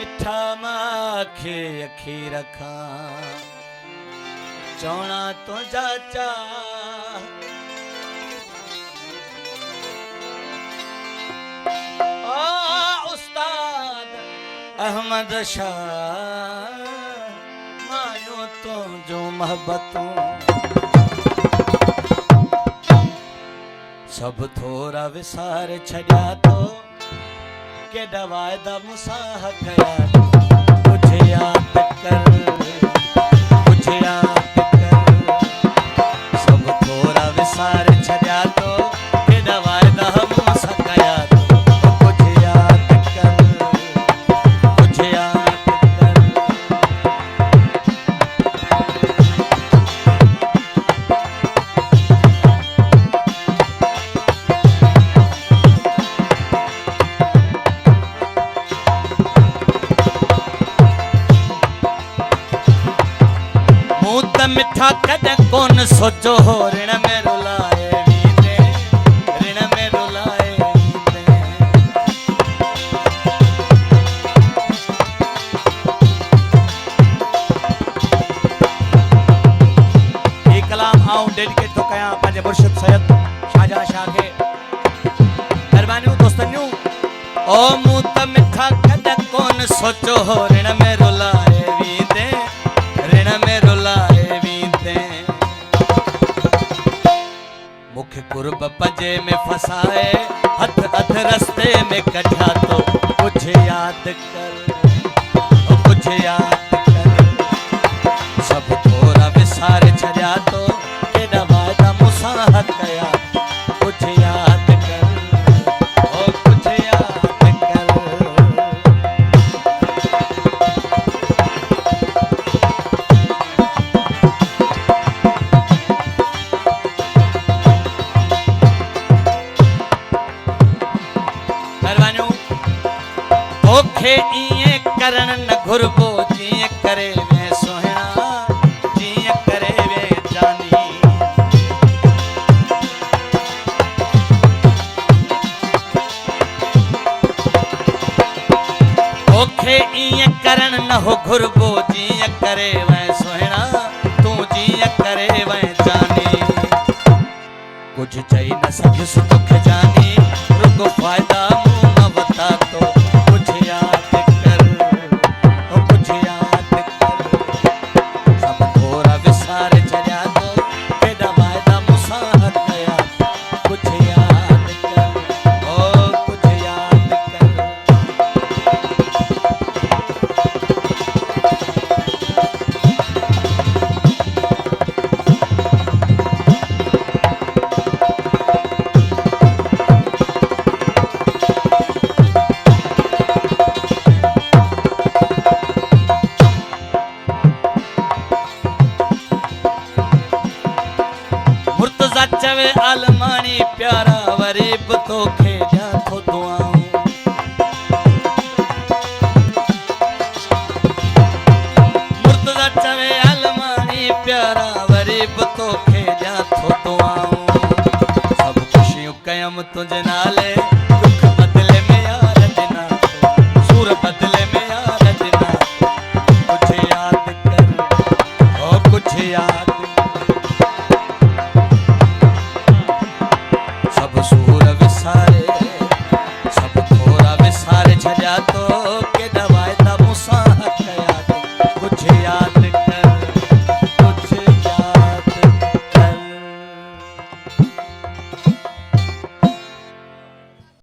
मिठा माखे अखी रखा चौना तो जाचा ओ उस्ताद अहमद शाह मायो तो जो मोहब्बतों सब थोड़ा विसार छड़ा तो के दवाए दा मुसाह कया मुझे याद कर सब थोड़ा विसार छड़ा तो के दवाए दा मुसाह कया मुझे याद कर मुझे याद कर मिठा कदे कौन सोचो हो ऋण में रुलाए वीते ऋण में रुलाए वीते ये कलाम आऊं डेडिकेट तो कया पंहिंजे मुर्शिद सैयद शाहजहां शाह खे मेहरबानी दोस्तनियो ओ मुंह त मिठा कदे कौन सोचो हो ऋण में रुलाए वीते ऋण में रुलाए मुख्य कुर्ब पजे में फसाए हथ हथ रस्ते में कढ़ा तो कुछ याद कर कुछ याद कर सब थोड़ा विसार छड़ा तो के दवादा मुसाह कया कुछ याद कर ओ कुछ याद कर ओखे इए करण न घुरबो जिए करे वे सोहना जिए करे वे जानी ओखे इए करण न हो घुरबो जिए करे वे सोहना तू जिए करे वे जानी कुछ चई न सकिस दुख जानी रुगो फायदा मुंह न बता तो चवे अलमानी प्यारा वरीब तो खेजा तो दुआऊं मुर्तजा चवे अलमानी प्यारा वरीब तो खेजा तो दुआऊं सब खुशियों कयम तुझे